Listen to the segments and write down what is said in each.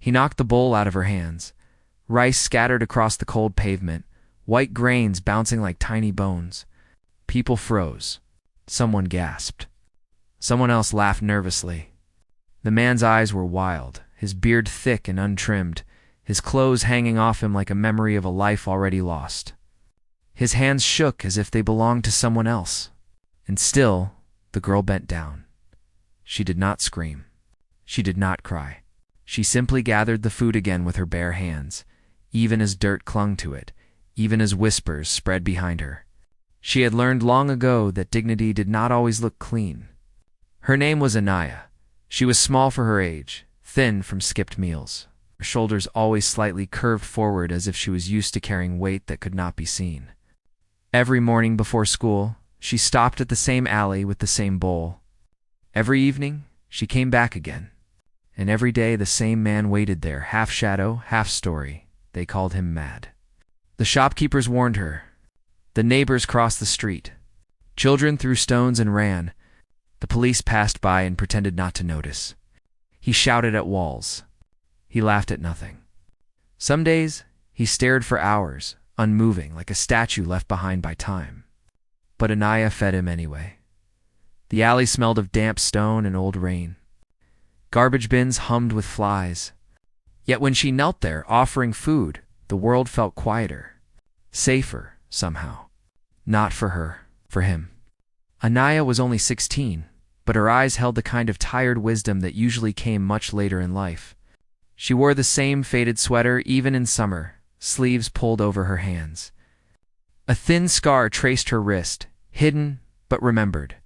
He knocked the bowl out of her hands. Rice scattered across the cold pavement, white grains bouncing like tiny bones. People froze. Someone gasped. Someone else laughed nervously. The man's eyes were wild, his beard thick and untrimmed, his clothes hanging off him like a memory of a life already lost. His hands shook as if they belonged to someone else. And still, the girl bent down. She did not scream. She did not cry. She simply gathered the food again with her bare hands, even as dirt clung to it, even as whispers spread behind her. She had learned long ago that dignity did not always look clean. Her name was Anaya. She was small for her age, thin from skipped meals, her shoulders always slightly curved forward as if she was used to carrying weight that could not be seen. Every morning before school, she stopped at the same alley with the same bowl. Every evening, she came back again. And every day the same man waited there, half shadow, half story. They called him Mad. The shopkeepers warned her. The neighbors crossed the street. Children threw stones and ran. The police passed by and pretended not to notice. He shouted at walls. He laughed at nothing. Some days, he stared for hours, unmoving, like a statue left behind by time. But Anaya fed him anyway. The alley smelled of damp stone and old rain. Garbage bins hummed with flies. Yet when she knelt there, offering food, the world felt quieter, safer, somehow. Not for her, for him. Anaya was only 16, but her eyes held the kind of tired wisdom that usually came much later in life. She wore the same faded sweater even in summer, sleeves pulled over her hands. A thin scar traced her wrist, hidden but remembered.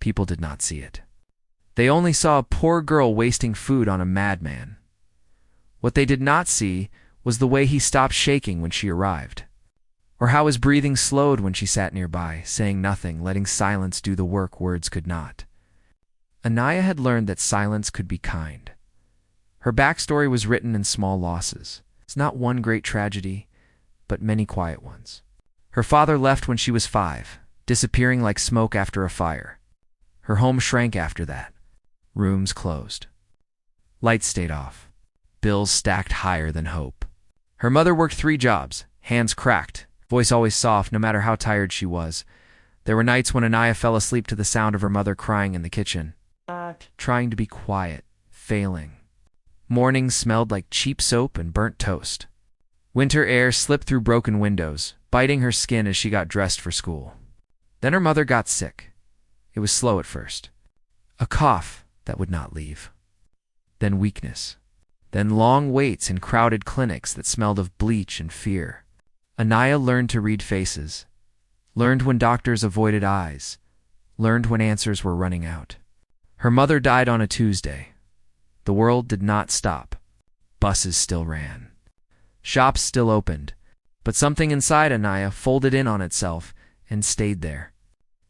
People did not see it. They only saw a poor girl wasting food on a madman. What they did not see was the way he stopped shaking when she arrived, or how his breathing slowed when she sat nearby, saying nothing, letting silence do the work words could not. Anaya had learned that silence could be kind. Her backstory was written in small losses. It's not one great tragedy, but many quiet ones. Her father left when she was 5, disappearing like smoke after a fire. Her home shrank after that. Rooms closed. Lights stayed off. Bills stacked higher than hope. Her mother worked 3 jobs, hands cracked, voice always soft no matter how tired she was. There were nights when Anaya fell asleep to the sound of her mother crying in the kitchen, trying to be quiet, failing. Mornings smelled like cheap soap and burnt toast. Winter air slipped through broken windows, biting her skin as she got dressed for school. Then her mother got sick. It was slow at first. A cough that would not leave. Then weakness. Then long waits in crowded clinics that smelled of bleach and fear. Anaya learned to read faces, learned when doctors avoided eyes, learned when answers were running out. Her mother died on a Tuesday. The world did not stop. Buses still ran. Shops still opened, but something inside Anaya folded in on itself and stayed there.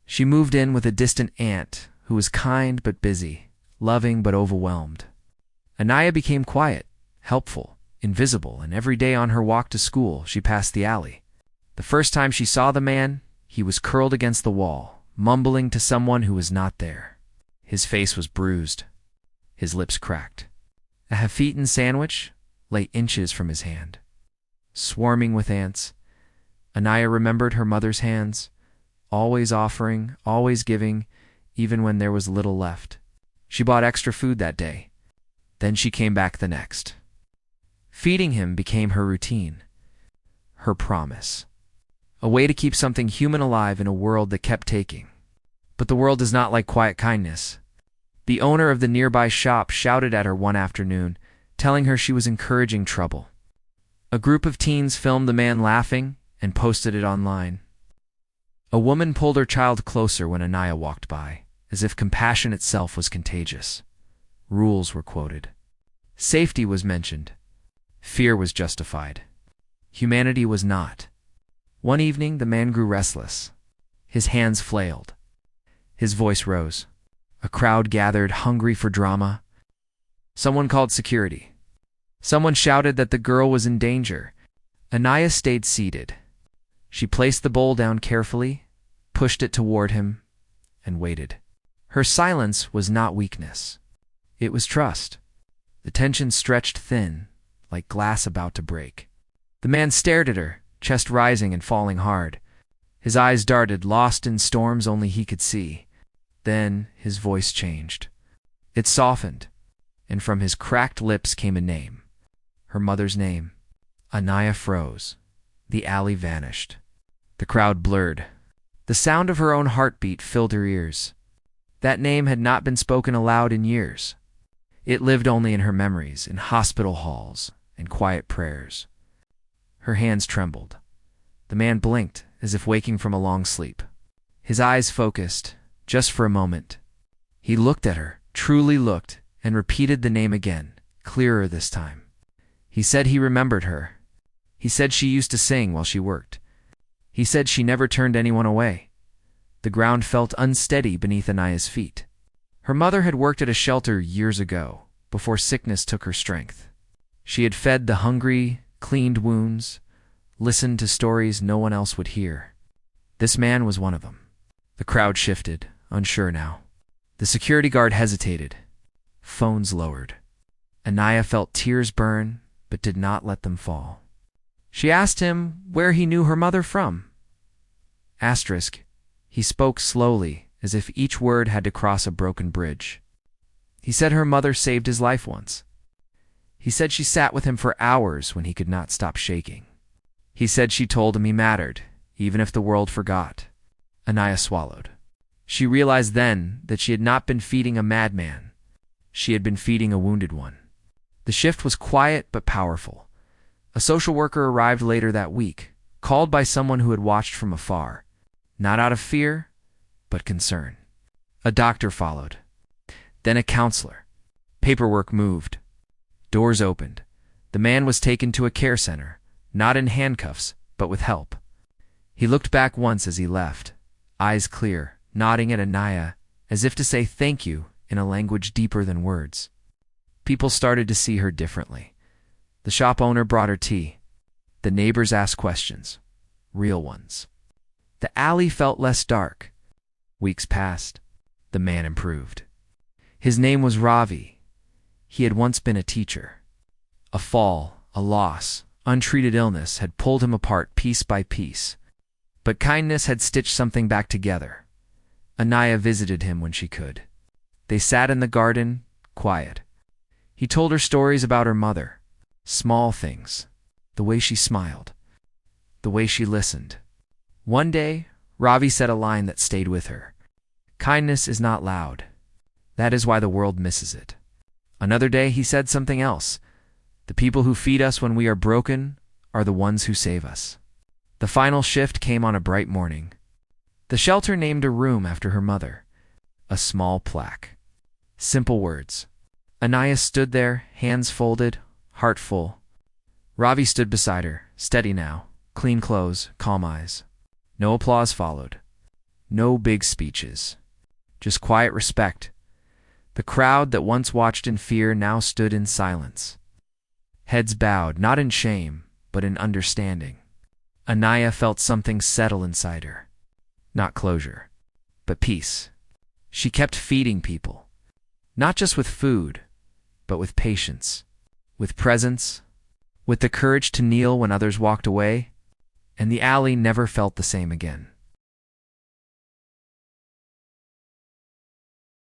She moved in with a distant aunt who was kind but busy, loving but overwhelmed. Anaya became quiet, helpful, invisible, and every day on her walk to school she passed the alley. The first time she saw the man, he was curled against the wall, mumbling to someone who was not there. His face was bruised. His lips cracked. A half-eaten sandwich lay inches from his hand. Swarming with ants, Anaya remembered her mother's hands, always offering, always giving, even when there was little left. She bought extra food that day. Then she came back the next. Feeding him became her routine, her promise. A way to keep something human alive in a world that kept taking. But the world is not like quiet kindness. The owner of the nearby shop shouted at her one afternoon, telling her she was encouraging trouble. A group of teens filmed the man laughing and posted it online. A woman pulled her child closer when Anaya walked by, as if compassion itself was contagious. Rules were quoted. Safety was mentioned. Fear was justified. Humanity was not. One evening, the man grew restless. His hands flailed. His voice rose. A crowd gathered, hungry for drama. Someone called security. Someone shouted that the girl was in danger. Anaya stayed seated. She placed the bowl down carefully, pushed it toward him, and waited. Her silence was not weakness. It was trust. The tension stretched thin, like glass about to break. The man stared at her, chest rising and falling hard. His eyes darted, lost in storms only he could see. Then his voice changed. It softened, and from his cracked lips came a name. Her mother's name. Anaya froze. The alley vanished. The crowd blurred. The sound of her own heartbeat filled her ears. That name had not been spoken aloud in years. It lived only in her memories, in hospital halls and quiet prayers. Her hands trembled. The man blinked, as if waking from a long sleep. His eyes focused, just for a moment. He looked at her, truly looked, and repeated the name again, clearer this time. He said he remembered her. He said she used to sing while she worked. He said she never turned anyone away. The ground felt unsteady beneath Anaya's feet. Her mother had worked at a shelter years ago, before sickness took her strength. She had fed the hungry, cleaned wounds, listened to stories no one else would hear. This man was one of them. The crowd shifted, unsure now. The security guard hesitated. Phones lowered. Anaya felt tears burn, but did not let them fall. She asked him where he knew her mother from. Asterisk. He spoke slowly, as if each word had to cross a broken bridge. He said her mother saved his life once. He said she sat with him for hours when he could not stop shaking. He said she told him he mattered, even if the world forgot. Anaya swallowed. She realized then that she had not been feeding a madman. She had been feeding a wounded one. The shift was quiet but powerful. A social worker arrived later that week, called by someone who had watched from afar, not out of fear, but concern. A doctor followed. Then a counselor. Paperwork moved. Doors opened. The man was taken to a care center, not in handcuffs, but with help. He looked back once as he left, eyes clear, nodding at Anaya, as if to say thank you in a language deeper than words. People started to see her differently. The shop owner brought her tea. The neighbors asked questions, real ones. The alley felt less dark. Weeks passed. The man improved. His name was Ravi. He had once been a teacher. A fall, a loss, untreated illness had pulled him apart piece by piece. But kindness had stitched something back together. Anaya visited him when she could. They sat in the garden, quiet. He told her stories about her mother, small things, the way she smiled, the way she listened. One day, Ravi said a line that stayed with her. Kindness is not loud. That is why the world misses it. Another day, he said something else. The people who feed us when we are broken are the ones who save us. The final shift came on a bright morning. The shelter named a room after her mother. A small plaque. Simple words. Anaya stood there, hands folded, heart full. Ravi stood beside her, steady now, clean clothes, calm eyes. No applause followed. No big speeches. Just quiet respect. The crowd that once watched in fear now stood in silence. Heads bowed, not in shame, but in understanding. Anaya felt something settle inside her. Not closure, but peace. She kept feeding people. Not just with food, but with patience, with presence, with the courage to kneel when others walked away, and the alley never felt the same again.